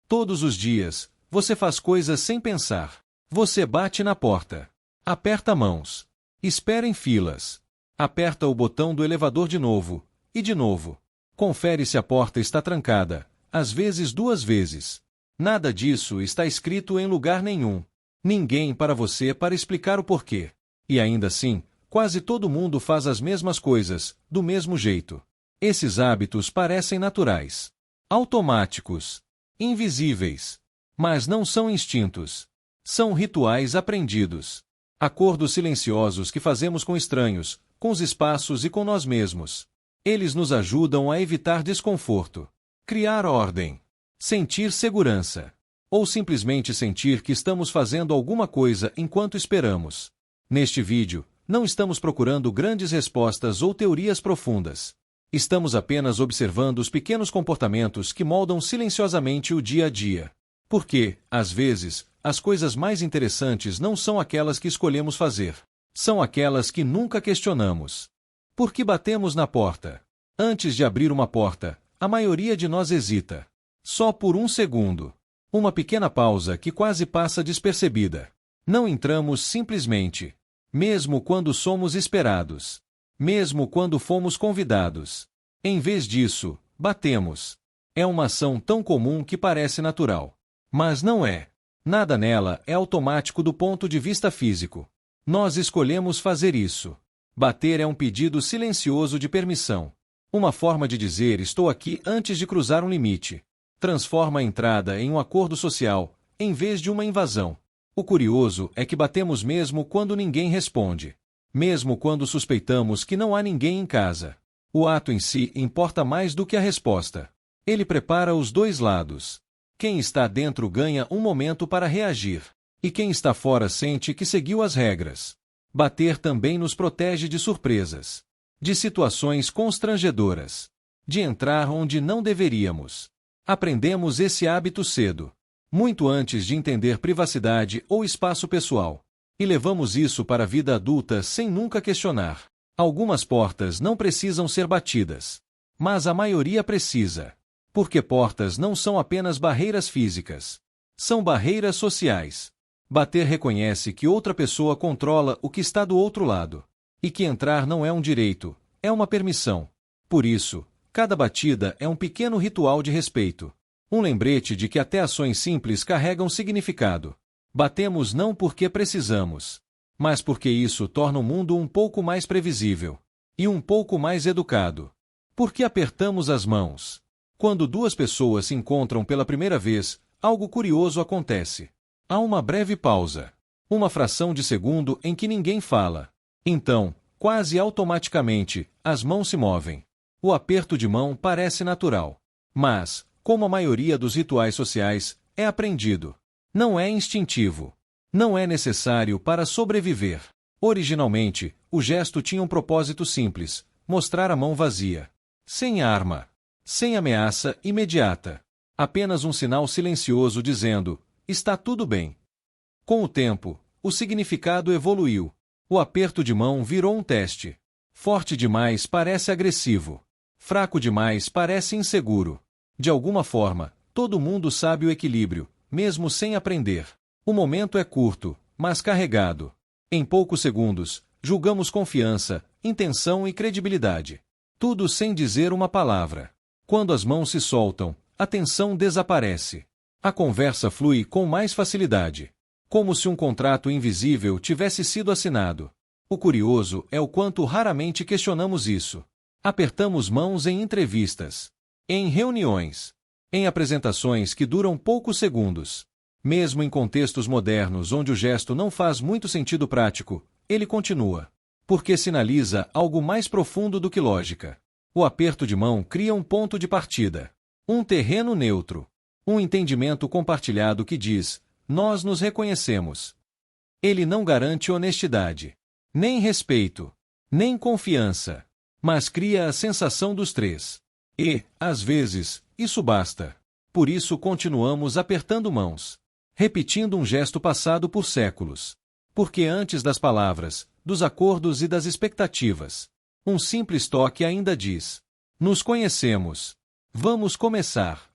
Todos os dias, você faz coisas sem pensar. Você bate na porta. Aperta mãos. Espera em filas. Aperta o botão do elevador de novo. E de novo. Confere se a porta está trancada. Às vezes 2 vezes. Nada disso está escrito em lugar nenhum. Ninguém para você para explicar o porquê. E ainda assim, quase todo mundo faz as mesmas coisas, do mesmo jeito. Esses hábitos parecem naturais. Automáticos. Invisíveis. Mas não são instintos. São rituais aprendidos. Acordos silenciosos que fazemos com estranhos, com os espaços e com nós mesmos. Eles nos ajudam a evitar desconforto, criar ordem, sentir segurança, ou simplesmente sentir que estamos fazendo alguma coisa enquanto esperamos. Neste vídeo, não estamos procurando grandes respostas ou teorias profundas. Estamos apenas observando os pequenos comportamentos que moldam silenciosamente o dia a dia. Porque, às vezes, as coisas mais interessantes não são aquelas que escolhemos fazer. São aquelas que nunca questionamos. Por que batemos na porta? Antes de abrir uma porta, a maioria de nós hesita. Só por 1 segundo. Uma pequena pausa que quase passa despercebida. Não entramos simplesmente. Mesmo quando somos esperados. Mesmo quando fomos convidados. Em vez disso, batemos. É uma ação tão comum que parece natural. Mas não é. Nada nela é automático do ponto de vista físico. Nós escolhemos fazer isso. Bater é um pedido silencioso de permissão. Uma forma de dizer estou aqui antes de cruzar um limite. Transforma a entrada em um acordo social, em vez de uma invasão. O curioso é que batemos mesmo quando ninguém responde. Mesmo quando suspeitamos que não há ninguém em casa. O ato em si importa mais do que a resposta. Ele prepara os 2 lados. Quem está dentro ganha um momento para reagir. E quem está fora sente que seguiu as regras. Bater também nos protege de surpresas. De situações constrangedoras. De entrar onde não deveríamos. Aprendemos esse hábito cedo. Muito antes de entender privacidade ou espaço pessoal. E levamos isso para a vida adulta sem nunca questionar. Algumas portas não precisam ser batidas. Mas a maioria precisa. Porque portas não são apenas barreiras físicas. São barreiras sociais. Bater reconhece que outra pessoa controla o que está do outro lado. E que entrar não é um direito, é uma permissão. Por isso, cada batida é um pequeno ritual de respeito. Um lembrete de que até ações simples carregam significado. Batemos não porque precisamos, mas porque isso torna o mundo um pouco mais previsível. E um pouco mais educado. Porque apertamos as mãos. Quando 2 pessoas se encontram pela primeira vez, algo curioso acontece. Há uma breve pausa. Uma fração de segundo em que ninguém fala. Então, quase automaticamente, as mãos se movem. O aperto de mão parece natural. Mas, como a maioria dos rituais sociais, é aprendido. Não é instintivo. Não é necessário para sobreviver. Originalmente, o gesto tinha um propósito simples: mostrar a mão vazia. Sem arma. Sem ameaça imediata. Apenas um sinal silencioso dizendo, está tudo bem. Com o tempo, o significado evoluiu. O aperto de mão virou um teste. Forte demais parece agressivo. Fraco demais parece inseguro. De alguma forma, todo mundo sabe o equilíbrio, mesmo sem aprender. O momento é curto, mas carregado. Em poucos segundos, julgamos confiança, intenção e credibilidade. Tudo sem dizer uma palavra. Quando as mãos se soltam, a tensão desaparece. A conversa flui com mais facilidade. Como se um contrato invisível tivesse sido assinado. O curioso é o quanto raramente questionamos isso. Apertamos mãos em entrevistas. Em reuniões. Em apresentações que duram poucos segundos. Mesmo em contextos modernos onde o gesto não faz muito sentido prático, ele continua. Porque sinaliza algo mais profundo do que lógica. O aperto de mão cria um ponto de partida. Um terreno neutro. Um entendimento compartilhado que diz, nós nos reconhecemos. Ele não garante honestidade, nem respeito, nem confiança, mas cria a sensação dos 3. E, às vezes, isso basta. Por isso continuamos apertando mãos. Repetindo um gesto passado por séculos. Porque antes das palavras, dos acordos e das expectativas, um simples toque ainda diz: nos conhecemos. Vamos começar.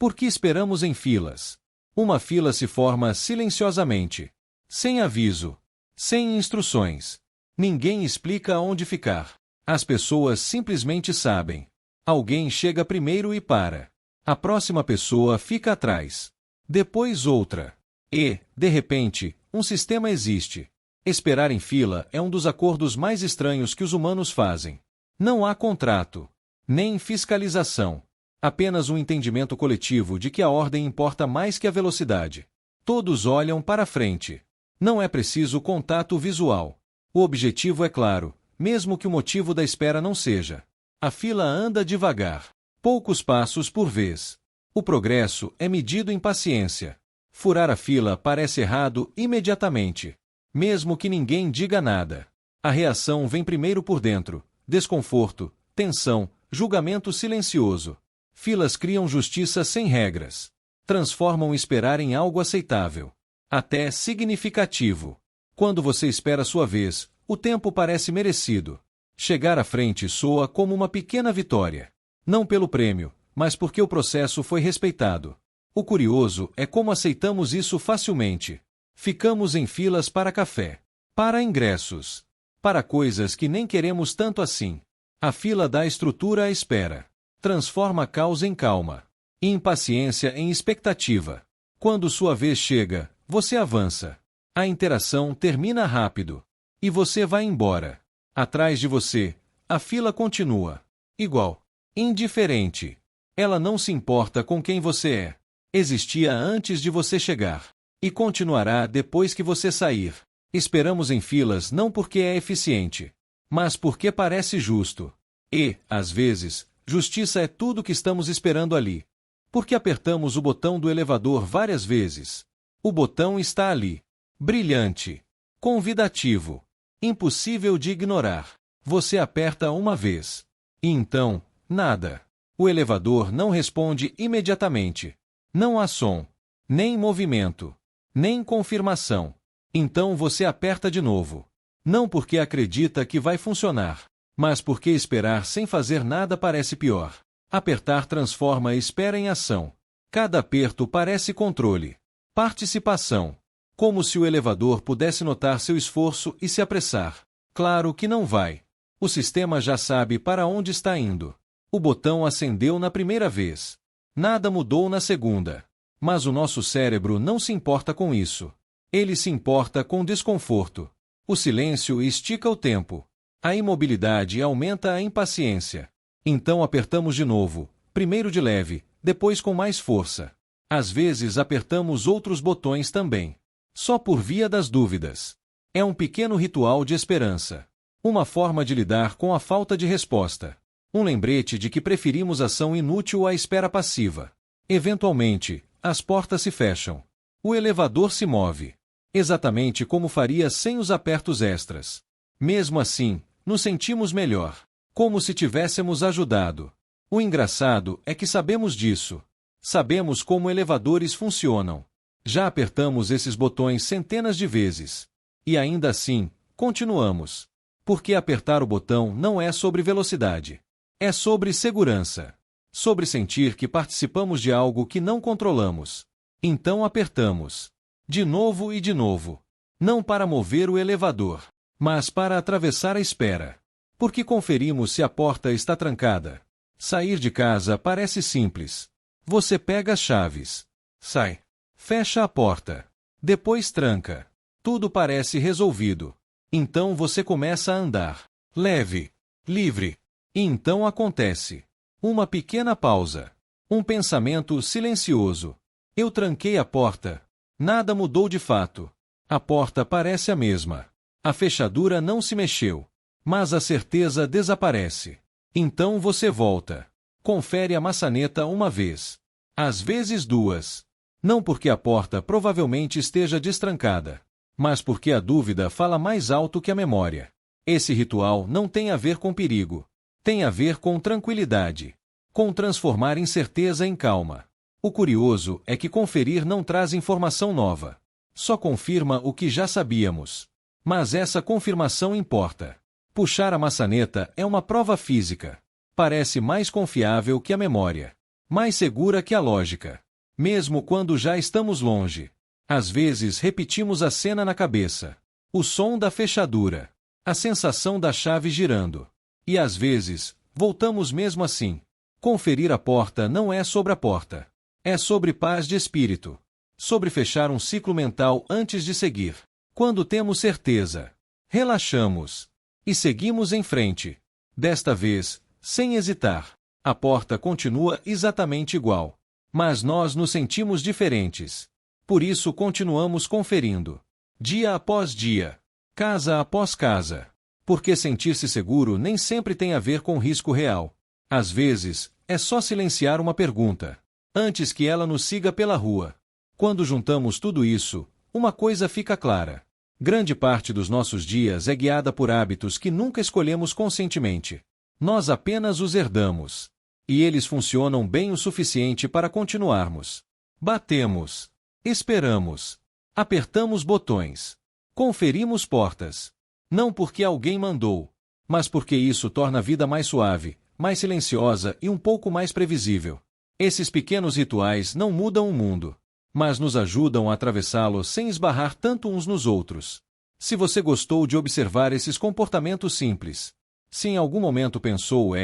Por que esperamos em filas? Uma fila se forma silenciosamente, sem aviso, sem instruções. Ninguém explica onde ficar. As pessoas simplesmente sabem. Alguém chega primeiro e para. A próxima pessoa fica atrás. Depois outra. E, de repente, um sistema existe. Esperar em fila é um dos acordos mais estranhos que os humanos fazem. Não há contrato, nem fiscalização. Apenas um entendimento coletivo de que a ordem importa mais que a velocidade. Todos olham para frente. Não é preciso contato visual. O objetivo é claro, mesmo que o motivo da espera não seja. A fila anda devagar, poucos passos por vez. O progresso é medido em paciência. Furar a fila parece errado imediatamente. Mesmo que ninguém diga nada. A reação vem primeiro por dentro: desconforto, tensão, julgamento silencioso. Filas criam justiça sem regras. Transformam esperar em algo aceitável. Até significativo. Quando você espera sua vez, o tempo parece merecido. Chegar à frente soa como uma pequena vitória. Não pelo prêmio, mas porque o processo foi respeitado. O curioso é como aceitamos isso facilmente. Ficamos em filas para café, para ingressos, para coisas que nem queremos tanto assim. A fila dá estrutura à espera. Transforma caos em calma. Impaciência em expectativa. Quando sua vez chega, você avança. A interação termina rápido. E você vai embora. Atrás de você, a fila continua. Igual. Indiferente. Ela não se importa com quem você é. Existia antes de você chegar. E continuará depois que você sair. Esperamos em filas não porque é eficiente, mas porque parece justo. E, às vezes, justiça é tudo que estamos esperando ali. Porque apertamos o botão do elevador várias vezes. O botão está ali. Brilhante. Convidativo. Impossível de ignorar. Você aperta uma vez. E então, nada. O elevador não responde imediatamente. Não há som. Nem movimento. Nem confirmação. Então você aperta de novo. Não porque acredita que vai funcionar, mas porque esperar sem fazer nada parece pior. Apertar transforma a espera em ação. Cada aperto parece controle. Participação. Como se o elevador pudesse notar seu esforço e se apressar. Claro que não vai. O sistema já sabe para onde está indo. O botão acendeu na primeira vez. Nada mudou na segunda. Mas o nosso cérebro não se importa com isso. Ele se importa com desconforto. O silêncio estica o tempo. A imobilidade aumenta a impaciência. Então apertamos de novo, primeiro de leve, depois com mais força. Às vezes apertamos outros botões também. Só por via das dúvidas. É um pequeno ritual de esperança. Uma forma de lidar com a falta de resposta. Um lembrete de que preferimos ação inútil à espera passiva. Eventualmente, as portas se fecham. O elevador se move. Exatamente como faria sem os apertos extras. Mesmo assim, nos sentimos melhor. Como se tivéssemos ajudado. O engraçado é que sabemos disso. Sabemos como elevadores funcionam. Já apertamos esses botões centenas de vezes. E ainda assim, continuamos. Porque apertar o botão não é sobre velocidade. É sobre segurança. Sobre sentir que participamos de algo que não controlamos. Então apertamos. De novo e de novo. Não para mover o elevador, mas para atravessar a espera. Porque conferimos se a porta está trancada. Sair de casa parece simples. Você pega as chaves. Sai. Fecha a porta. Depois tranca. Tudo parece resolvido. Então você começa a andar. Leve. Livre. E então acontece. Uma pequena pausa. Um pensamento silencioso. Eu tranquei a porta. Nada mudou de fato. A porta parece a mesma. A fechadura não se mexeu. Mas a certeza desaparece. Então você volta. Confere a maçaneta uma vez. Às vezes duas. Não porque a porta provavelmente esteja destrancada, mas porque a dúvida fala mais alto que a memória. Esse ritual não tem a ver com perigo. Tem a ver com tranquilidade. Com transformar incerteza em calma. O curioso é que conferir não traz informação nova. Só confirma o que já sabíamos. Mas essa confirmação importa. Puxar a maçaneta é uma prova física. Parece mais confiável que a memória. mais segura que a lógica. Mesmo quando já estamos longe. Às vezes repetimos a cena na cabeça. O som da fechadura. A sensação da chave girando. E às vezes, voltamos mesmo assim. Conferir a porta não é sobre a porta. É sobre paz de espírito. Sobre fechar um ciclo mental antes de seguir. Quando temos certeza, relaxamos. E seguimos em frente. Desta vez, sem hesitar. A porta continua exatamente igual. Mas nós nos sentimos diferentes. Por isso continuamos conferindo. Dia após dia. Casa após casa. Porque sentir-se seguro nem sempre tem a ver com risco real. Às vezes, é só silenciar uma pergunta, antes que ela nos siga pela rua. Quando juntamos tudo isso, uma coisa fica clara. Grande parte dos nossos dias é guiada por hábitos que nunca escolhemos conscientemente. Nós apenas os herdamos. E eles funcionam bem o suficiente para continuarmos. Batemos. Esperamos. Apertamos botões. Conferimos portas. Não porque alguém mandou, mas porque isso torna a vida mais suave, mais silenciosa e um pouco mais previsível. Esses pequenos rituais não mudam o mundo, mas nos ajudam a atravessá-lo sem esbarrar tanto uns nos outros. Se você gostou de observar esses comportamentos simples, se em algum momento pensou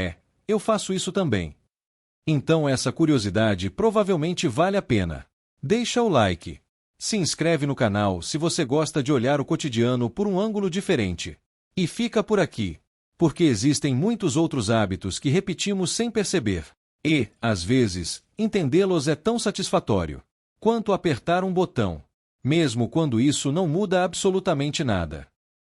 eu faço isso também. Então essa curiosidade provavelmente vale a pena. Deixa o like. Se inscreve no canal se você gosta de olhar o cotidiano por um ângulo diferente. E fica por aqui, porque existem muitos outros hábitos que repetimos sem perceber. E, às vezes, entendê-los é tão satisfatório quanto apertar um botão, mesmo quando isso não muda absolutamente nada.